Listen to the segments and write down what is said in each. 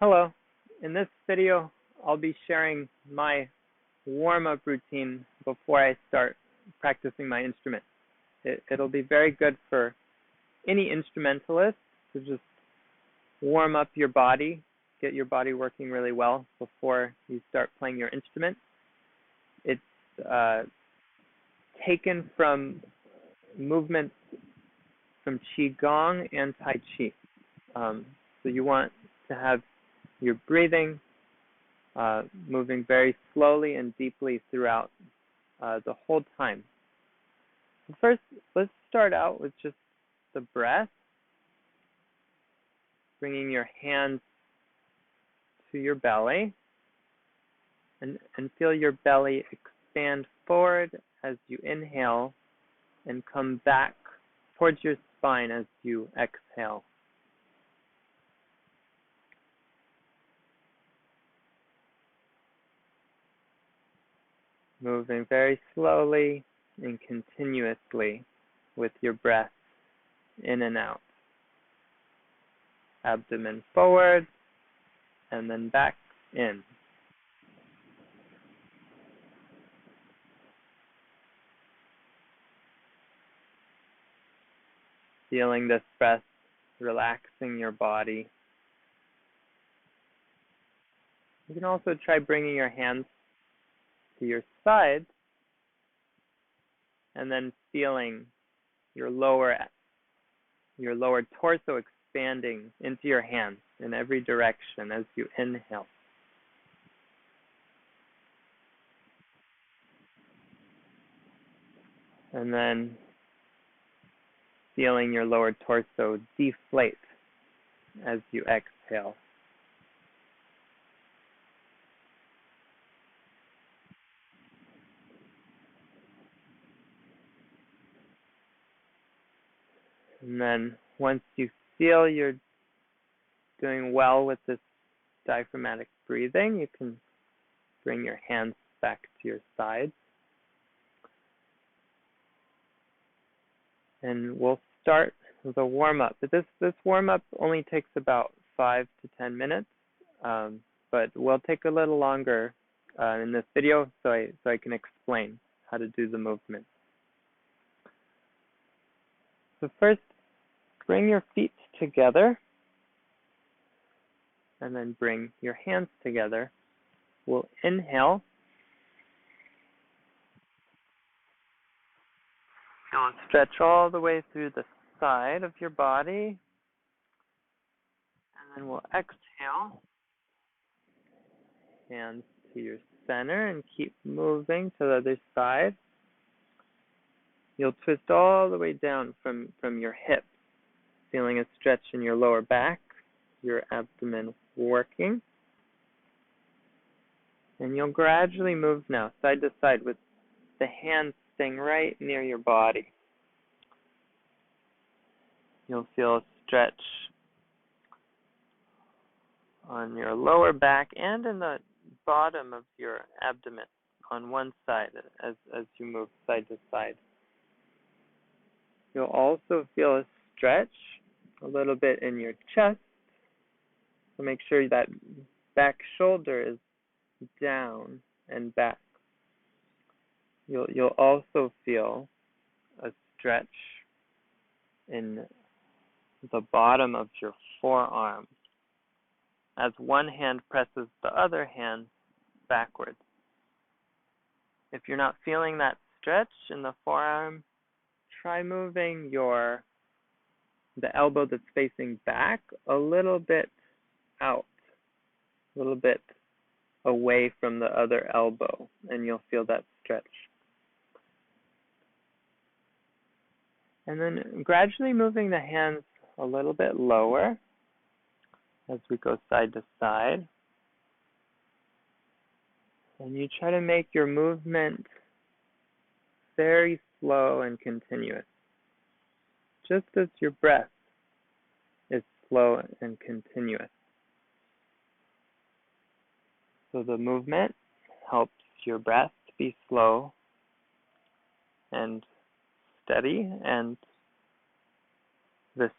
Hello. In this video, I'll be sharing my warm-up routine before I start practicing my instrument. It'll be very good for any instrumentalist to just warm up your body, get your body working really well before you start playing your instrument. It's taken from movements from Qigong and Tai Chi. So you want to have your breathing moving very slowly and deeply throughout the whole time. So first, let's start out with just the breath, bringing your hands to your belly, and feel your belly expand forward as you inhale and come back towards your spine as you exhale. Moving very slowly and continuously with your breath in and out. Abdomen forward and then back in. Feeling this breath relaxing your body. You can also try bringing your hands to your sides and then feeling your lower torso expanding into your hands in every direction as you inhale. And then feeling your lower torso deflate as you exhale. And then once you feel you're doing well with this diaphragmatic breathing, you can bring your hands back to your sides. And we'll start with a warm-up. This warm-up only takes about 5 to 10 minutes, but we'll take a little longer in this video so I can explain how to do the movement. So first, bring your feet together and then bring your hands together. We'll inhale. Feel it stretch all the way through the side of your body. And then we'll exhale. Hands to your center and keep moving to the other side. You'll twist all the way down from your hips, feeling a stretch in your lower back, your abdomen working. And you'll gradually move now side to side with the hands staying right near your body. You'll feel a stretch on your lower back and in the bottom of your abdomen on one side as you move side to side. You'll also feel a stretch a little bit in your chest. So make sure that back shoulder is down and back. You'll also feel a stretch in the bottom of your forearm as one hand presses the other hand backwards. If you're not feeling that stretch in the forearm, try moving the elbow that's facing back a little bit out, a little bit away from the other elbow, and you'll feel that stretch. And then gradually moving the hands a little bit lower as we go side to side. And you try to make your movement very slow and continuous, just as your breath is slow and continuous. So the movement helps your breath be slow and steady, and this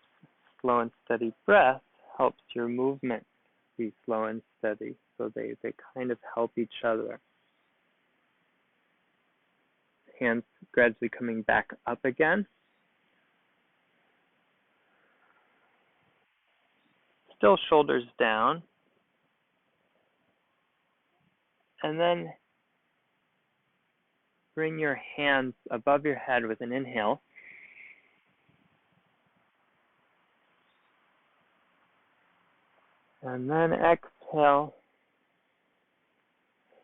slow and steady breath helps your movement be slow and steady. So they kind of help each other. Hands gradually coming back up again. Still shoulders down. And then bring your hands above your head with an inhale. And then exhale.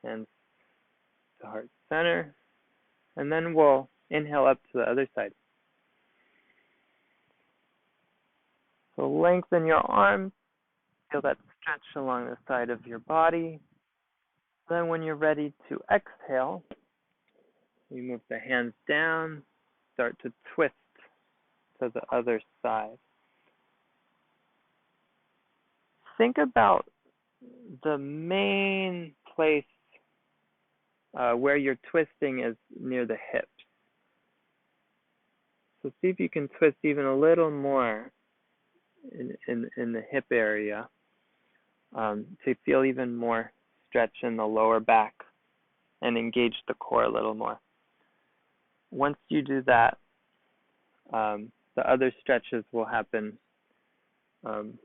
Hands to heart center. And then we'll inhale up to the other side. So lengthen your arms. Feel that stretch along the side of your body. Then when you're ready to exhale, you move the hands down, start to twist to the other side. Think about the main place where you're twisting is near the hips. So see if you can twist even a little more in the hip area to feel even more stretch in the lower back and engage the core a little more. Once you do that, the other stretches will happen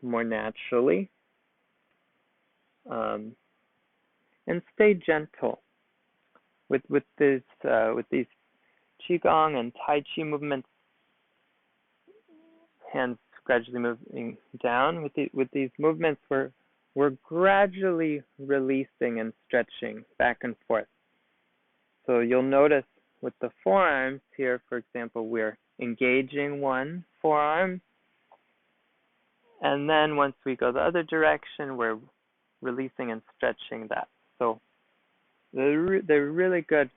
more naturally. And stay gentle with these qigong and tai chi movements. Hands gradually moving down. With these movements, we're gradually releasing and stretching back and forth. So you'll notice with the forearms here, for example, we're engaging one forearm, and then once we go the other direction, we're releasing and stretching that. So they're really good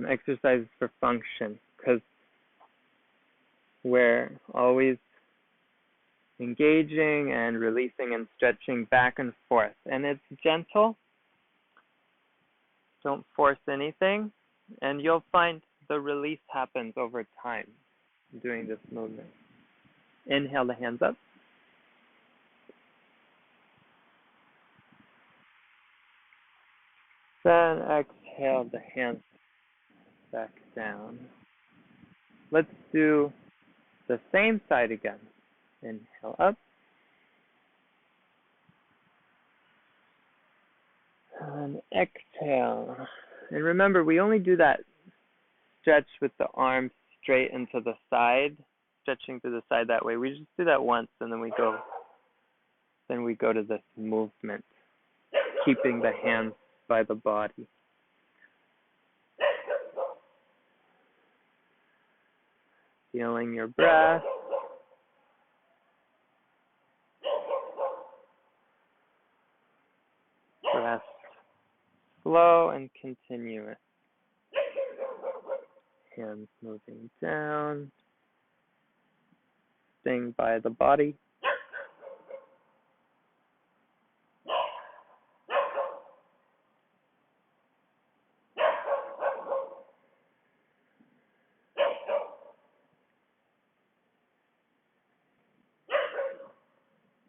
exercises for function because we're always engaging and releasing and stretching back and forth. And it's gentle. Don't force anything. And you'll find the release happens over time doing this movement. Inhale the hands up. Then exhale the hands back down. Let's do the same side again. Inhale up. And exhale. And remember, we only do that stretch with the arms straight into the side, stretching to the side that way. We just do that once, and then we go to this movement, keeping the hands by the body. Feeling your breath. Breath slow and continuous. Hands moving down. Staying by the body.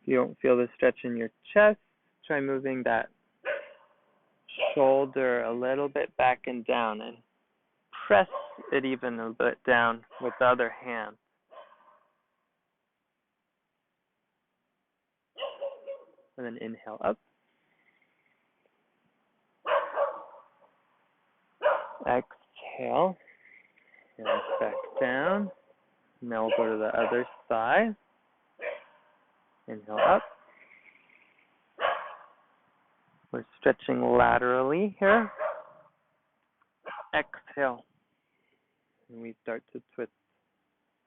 If you don't feel the stretch in your chest, try moving that shoulder a little bit back and down and press it even a bit down with the other hand. And then inhale up. Exhale. Hands back down. Now we'll go to the other side. Inhale up. We're stretching laterally here. Exhale. And we start to twist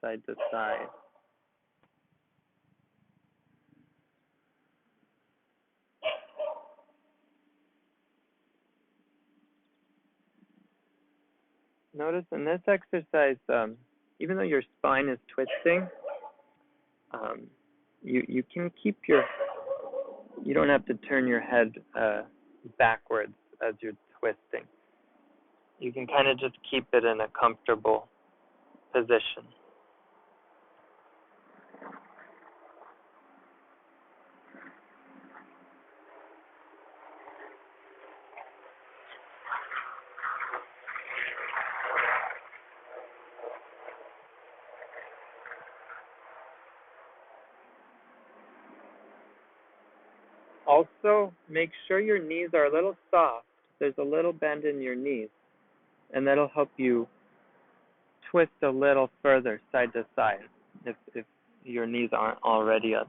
side to side. Notice in this exercise, even though your spine is twisting, you can keep you don't have to turn your head backwards as you're twisting. You can kind of just keep it in a comfortable position. Also, make sure your knees are a little soft. There's a little bend in your knees, and that'll help you twist a little further side to side if your knees aren't already a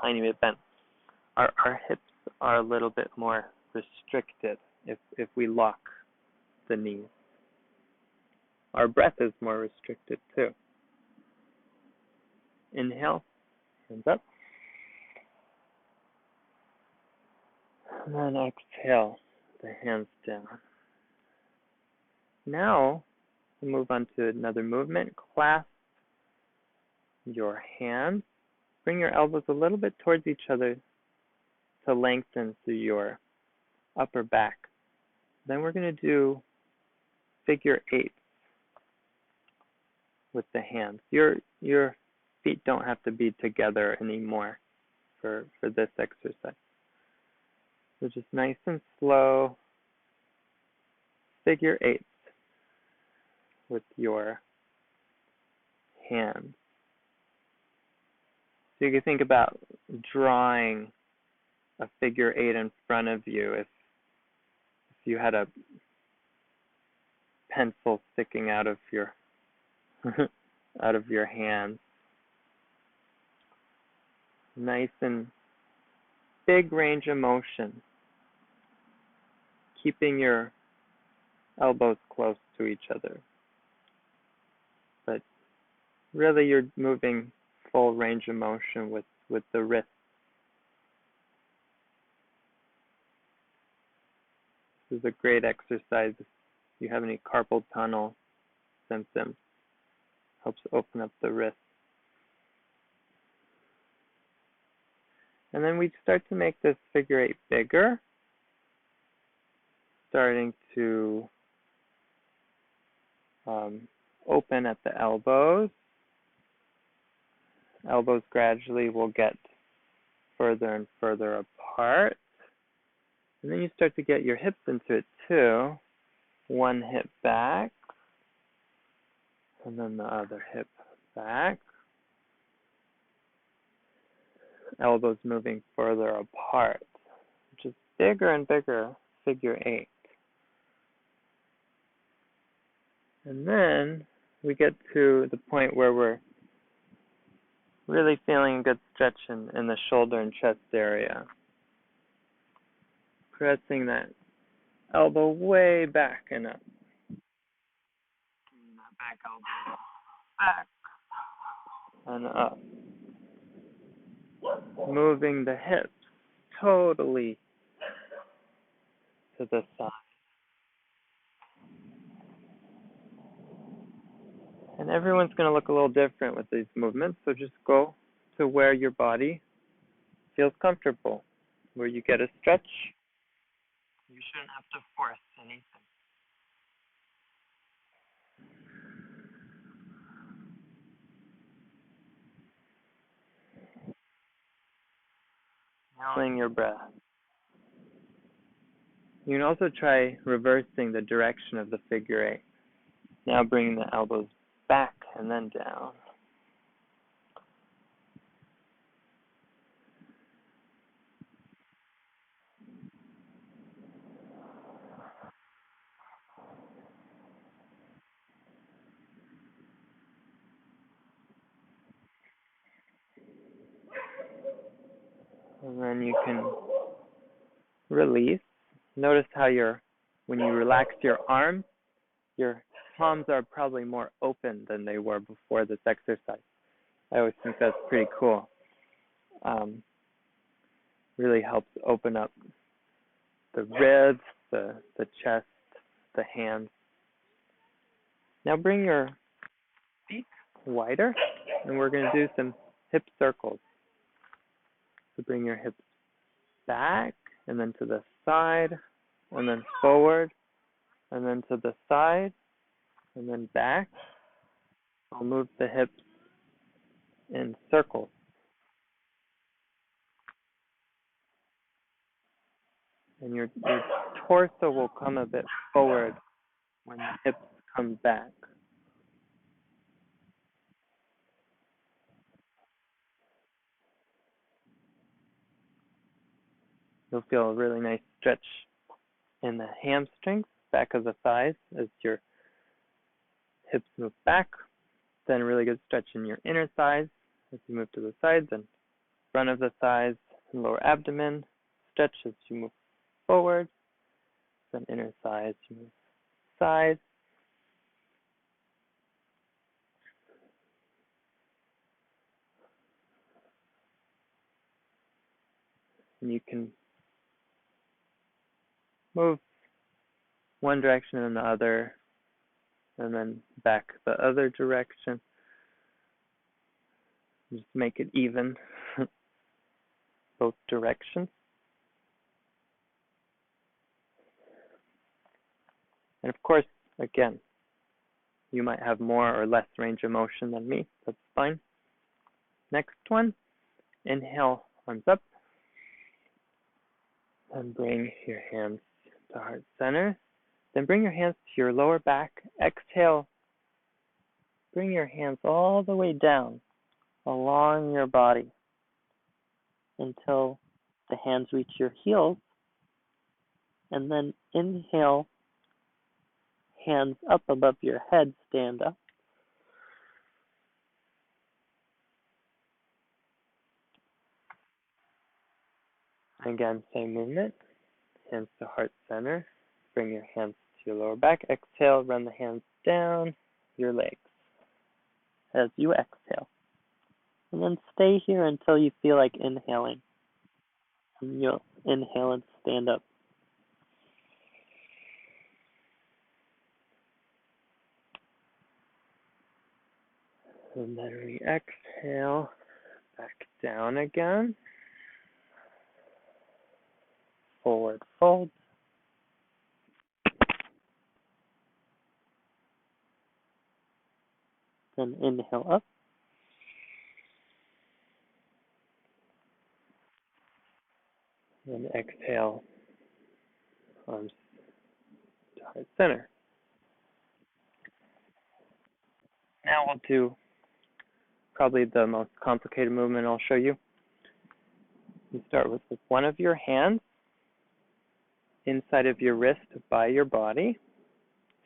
tiny bit bent. Our hips are a little bit more restricted if we lock the knees. Our breath is more restricted too. Inhale, hands up. And then exhale, the hands down. Now, we'll move on to another movement. Clasp your hands. Bring your elbows a little bit towards each other to lengthen through your upper back. Then we're going to do figure eights with the hands. Your feet don't have to be together anymore for this exercise. So just nice and slow, figure eights with your hands. So you can think about drawing a figure eight in front of you if you had a pencil sticking out of your out of your hand. Nice and big range of motion. Keeping your elbows close to each other. But really you're moving full range of motion with the wrist. This is a great exercise if you have any carpal tunnel symptoms. Helps open up the wrist. And then we start to make this figure eight bigger, starting to open at the elbows. Elbows gradually will get further and further apart. And then you start to get your hips into it too. One hip back, and then the other hip back. Elbows moving further apart. Just bigger and bigger figure eight. And then we get to the point where we're really feeling a good stretch in the shoulder and chest area. Pressing that elbow way back and up. Bring that back elbow back and up. Moving the hips totally to the side. And everyone's going to look a little different with these movements, so just go to where your body feels comfortable, where you get a stretch. You shouldn't have to force anything. Following your breath. You can also try reversing the direction of the figure eight. Now bringing the elbows back and then down. And then you can release. Notice how when you relax your arms, your palms are probably more open than they were before this exercise. I always think that's pretty cool. Really helps open up the ribs, the chest, the hands. Now bring your feet wider, and we're going to do some hip circles. So bring your hips back, and then to the side, and then forward, and then to the side, and then back. I'll move the hips in circles. And your torso will come a bit forward when the hips come back. You'll feel a really nice stretch in the hamstrings, back of the thighs as your hips move back. Then a really good stretch in your inner thighs as you move to the sides, and front of the thighs and lower abdomen. Stretch as you move forward. Then inner thighs, you move side. And you can move one direction and the other, and then back the other direction. Just make it even, both directions. And of course, again, you might have more or less range of motion than me. That's fine. Next one, inhale, arms up. And bring your hands to heart center. Then bring your hands to your lower back. Exhale. Bring your hands all the way down along your body until the hands reach your heels. And then inhale, hands up above your head, stand up. Again, same movement. Hands to heart center. Bring your hands to your lower back. Exhale, run the hands down your legs as you exhale. And then stay here until you feel like inhaling. And you'll inhale and stand up. And then we exhale, back down again. Forward fold. Then inhale up. Then exhale, arms to heart center. Now we'll do probably the most complicated movement I'll show you. You start with one of your hands inside of your wrist by your body,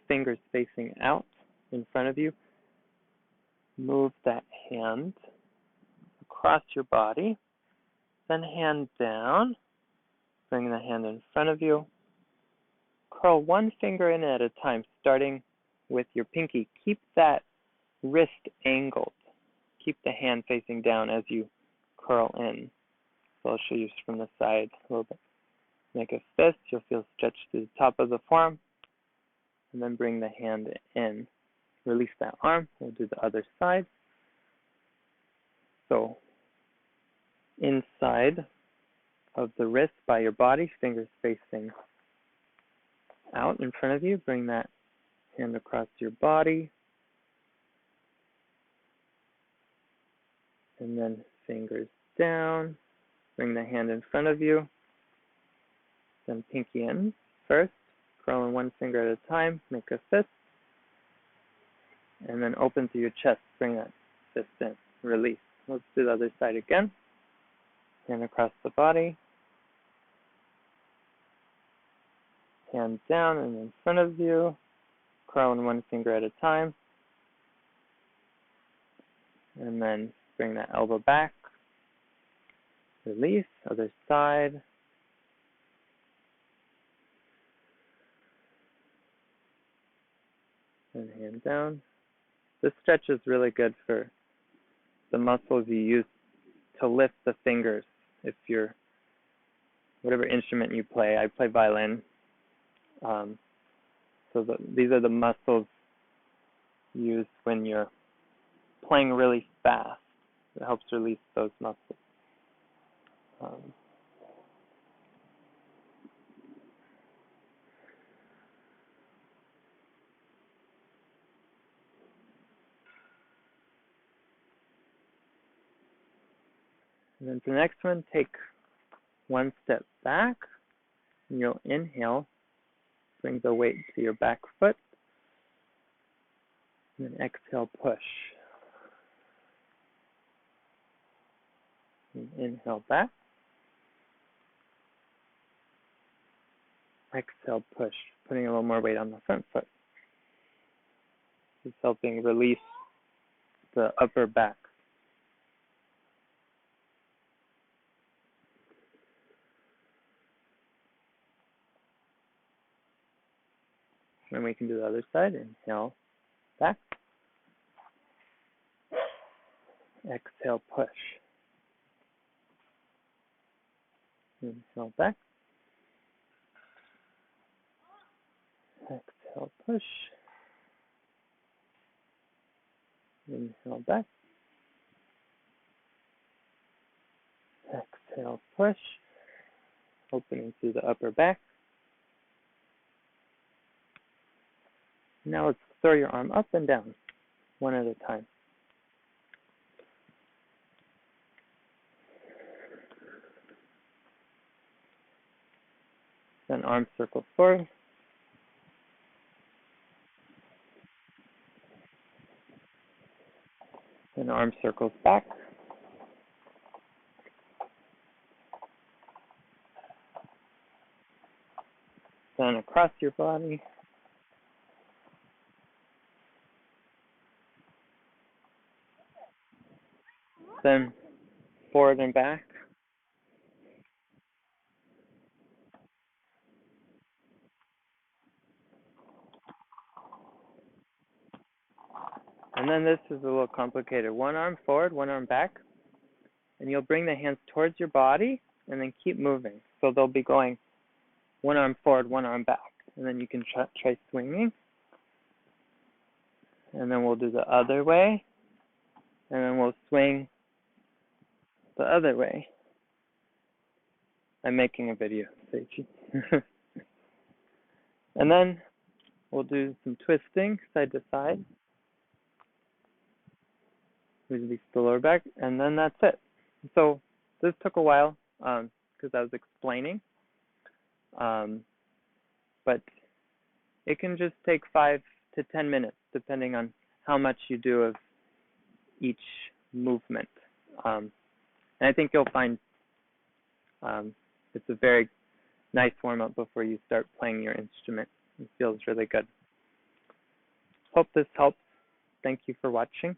fingers facing out in front of you. Move that hand across your body, then hand down, bring the hand in front of you. Curl one finger in at a time, starting with your pinky. Keep that wrist angled. Keep the hand facing down as you curl in. So I'll show you from the side a little bit. Make a fist. You'll feel stretched to the top of the forearm. And then bring the hand in. Release that arm. We'll do the other side. So inside of the wrist by your body, fingers facing out in front of you. Bring that hand across your body. And then fingers down. Bring the hand in front of you. Then pinky in first. Curl in one finger at a time. Make a fist. And then open through your chest. Bring that fist in. Release. Let's do the other side again. Hand across the body. Hand down and in front of you. Curl in one finger at a time. And then bring that elbow back. Release. Other side. And hand down. This stretch is really good for the muscles you use to lift the fingers. If you're, whatever instrument you play, I play violin. These are the muscles used when you're playing really fast. It helps release those muscles. And then for the next one, take one step back, and you'll inhale, bring the weight to your back foot, and then exhale, push. And inhale back. Exhale, push, putting a little more weight on the front foot. It's helping release the upper back. And we can do the other side. Inhale, back. Exhale, push. Inhale, back. Exhale, push. Inhale, back. Exhale, push. Opening through the upper back. Now let's throw your arm up and down, one at a time. Then arm circles forward. Then arm circles back. Then across your body. Then forward and back. And then this is a little complicated. One arm forward, one arm back. And you'll bring the hands towards your body and then keep moving. So they'll be going one arm forward, one arm back. And then you can try swinging. And then we'll do the other way. And then we'll swing the other way. I'm making a video, Seichi. And then we'll do some twisting side to side. Release the lower back, and then that's it. So this took a while because I was explaining. But it can just take 5 to 10 minutes, depending on how much you do of each movement. And I think you'll find it's a very nice warm-up before you start playing your instrument. It feels really good. Hope this helps. Thank you for watching.